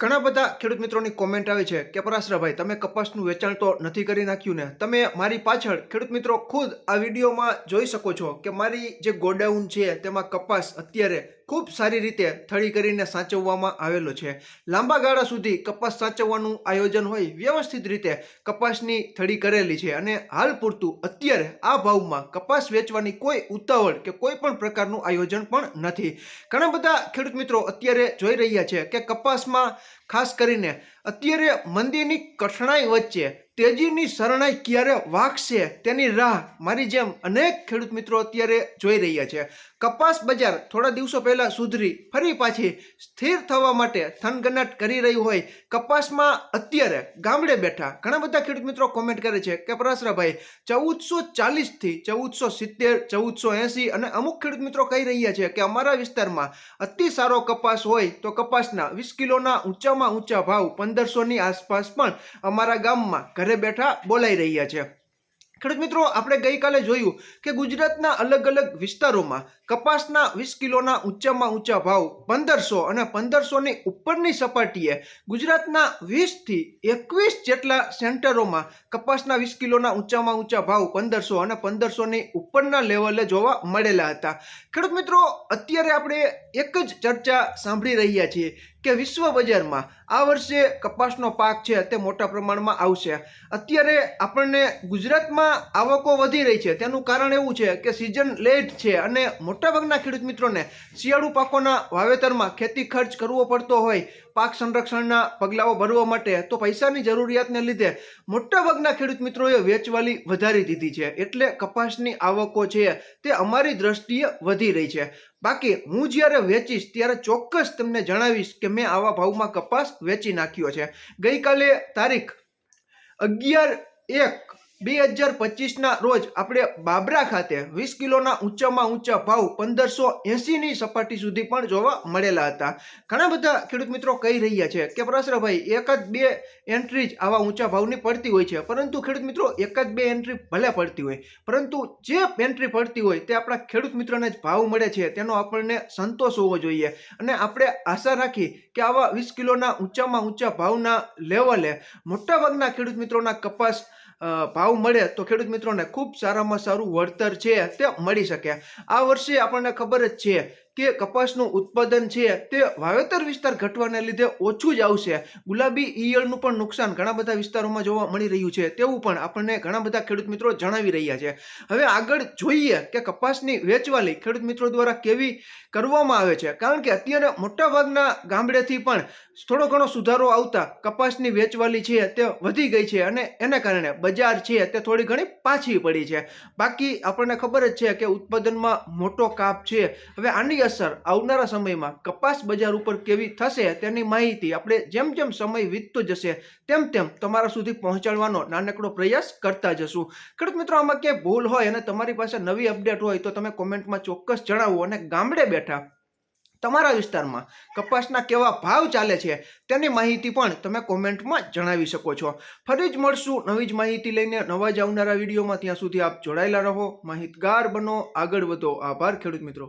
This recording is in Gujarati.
ઘણા બધા ખેડૂત મિત્રોની કોમેન્ટ આવે છે કે પરાશરાભાઈ તમે કપાસનું વેચાણ તો નથી કરી નાખ્યું ને? તમે મારી પાછળ ખેડૂત મિત્રો ખુદ આ વિડીયોમાં જોઈ શકો છો કે મારી જે ગોડાઉન છે તેમાં કપાસ અત્યારે ખૂબ સારી રીતે થળી કરીને સાચવવામાં આવેલો છે. લાંબા ગાળા સુધી કપાસ સાચવવાનું આયોજન હોય વ્યવસ્થિત રીતે કપાસની થળી કરેલી છે અને હાલ પૂરતું અત્યારે આ ભાવમાં કપાસ વેચવાની કોઈ ઉતાવળ કે કોઈ પણ પ્રકારનું આયોજન પણ નથી. ઘણા બધા ખેડૂત મિત્રો અત્યારે જોઈ રહ્યા છે કે કપાસમાં ખાસ કરીને અત્યારે મંદીની કઠણાઈ વચ્ચે તેજીની શરણાઈ ક્યારે વાગશે તેની રાહ મારી જેમ અનેક ખેડૂત મિત્રો અત્યારે જોઈ રહ્યા છે. કપાસ બજાર થોડા દિવસો પહેલા સુધરી ફરી પાછી સ્થિર થવા માટે થનગનાટ કરી રહ્યું હોય કપાસમાં અત્યારે ગામડે બેઠા ઘણા બધા ખેડૂત મિત્રો કોમેન્ટ કરે છે કે પરાશરાભાઈ 1440 થી 1470 1480 અને અમુક ખેડૂત મિત્રો કહી રહ્યા છે કે અમારા વિસ્તારમાં અતિ સારો કપાસ હોય તો કપાસના 20 કિલોના ઊંચામાં ઊંચા ભાવ 1500 ની આસપાસ પણ અમારા ગામમાં ઘરે બેઠા બોલાઈ રહ્યા છે. ખેડૂત મિત્રો, આપણે ગઈકાલે જોયું કે ગુજરાતના અલગ અલગ વિસ્તારોમાં કપાસના 20 કિલોના ઊંચામાં ઊંચા ભાવ 1500 અને 1500 ની ઉપરની સપાટીએ ગુજરાતના 20 થી 21 જેટલા સેન્ટરોમાં કપાસના 20 કિલોના ઊંચામાં ઊંચા ભાવ 1500 અને 1500 ની ઉપરના લેવલે જોવા મળેલા હતા. ખેડૂત મિત્રો, અત્યારે આપણે એક જ ચર્ચા સાંભળી રહ્યા છીએ કે વિશ્વ બજારમાં આ વર્ષે કપાસનો પાક છે તે મોટા પ્રમાણમાં આવશે. અત્યારે આપણને ગુજરાતમાં આવકો વધી રહી છે તેનું કારણ એવું છે કે સિઝન લેટ છે અને મોટાભાગના ખેડૂત મિત્રોને શિયાળુ પાકોના વાવેતરમાં ખેતી ખર્ચ કરવો પડતો હોય પાક સંરક્ષણના પગલાઓ ભરવા માટે, તો પૈસાની જરૂરિયાતને લીધે મોટાભાગના ખેડૂત મિત્રોએ વેચવાલી વધારી દીધી છે. એટલે કપાસની આવકો છે તે અમારી દ્રષ્ટિએ વધી રહી છે. બાકી હું જ્યારે વેચીશ ત્યારે ચોક્કસ તમને જણાવીશ કે મેં આવા ભાવમાં કપાસ વેચી નાખ્યો છે. ગઈકાલે તારીખ 11/1/2025 ના રોજ આપણે બાબરા ખાતે 20 કિલોના ઊંચામાં ઊંચા ભાવ 1580 ની સપાટી સુધી પણ જોવા મળેલા હતા. ઘણા બધા ખેડૂત મિત્રો કહી રહ્યા છે કે પરાશરાભાઈ એકાદ બે એન્ટ્રી જ આવા ઊંચા ભાવની પડતી હોય છે. પરંતુ ખેડૂત મિત્રો, એકાદ બે એન્ટ્રી ભલે પડતી હોય, પરંતુ જે એન્ટ્રી પડતી હોય તે આપણા ખેડૂત મિત્રોને જ ભાવ મળે છે તેનો આપણને સંતોષ હોવો જોઈએ. અને આપણે આશા રાખી કે આવા 20 કિલોના ઊંચામાં ઊંચા ભાવના લેવલે મોટાભાગના ખેડૂત મિત્રોના કપાસ ભાવ મળે તો ખેડૂત મિત્રોને ખૂબ સારામાં સારું વળતર છે તે મળી શકે. આ વર્ષે આપણને ખબર જ છે કે કપાસનું ઉત્પાદન છે તે વાવેતર વિસ્તાર ઘટવાને લીધે ઓછું જ આવશે. ગુલાબી ઈયળનું પણ નુકસાન ઘણા બધા વિસ્તારોમાં જોવા મળી રહ્યું છે તેવું પણ આપણને ઘણા બધા ખેડૂત મિત્રો જણાવી રહ્યા છે. હવે આગળ જોઈએ કે કપાસની વેચવાલી ખેડૂત મિત્રો દ્વારા કેવી કરવામાં આવે છે, કારણ કે અત્યારે મોટાભાગના ગામડેથી પણ થોડો ઘણો સુધારો આવતા કપાસની વેચવાલી છે તે વધી ગઈ છે અને એને કારણે બજાર છે તે થોડી ઘણી પાછી પડી છે. બાકી આપણને ખબર જ છે કે ઉત્પાદનમાં મોટો કાપ છે. હવે આની અસર આવનારા સમયમાં કપાસ બજાર ઉપર કેવી થશે તેની માહિતી આપણે જેમ જેમ સમય વીતતો જશે તેમ તેમ તમારા સુધી પહોંચાડવાનો નાનકડો પ્રયાસ કરતા જશું. ખેડૂત મિત્રો, આમાં ક્યાંય ભૂલ હોય અને તમારી પાસે નવી અપડેટ હોય તો તમે કોમેન્ટમાં ચોક્કસ જણાવો. અને ગામડે બેઠા તમારા વિસ્તારમાં કપાસના કેવા ભાવ ચાલે છે તેની માહિતી પણ તમે કોમેન્ટમાં જણાવી શકો છો. ફરી જ મળશું નવી જ માહિતી લઈને નવા જ આવનારા વિડીયોમાં. ત્યાં સુધી આપ જોડાયેલા રહો, માહિતગાર બનો, આગળ વધો. આભાર ખેડૂત મિત્રો.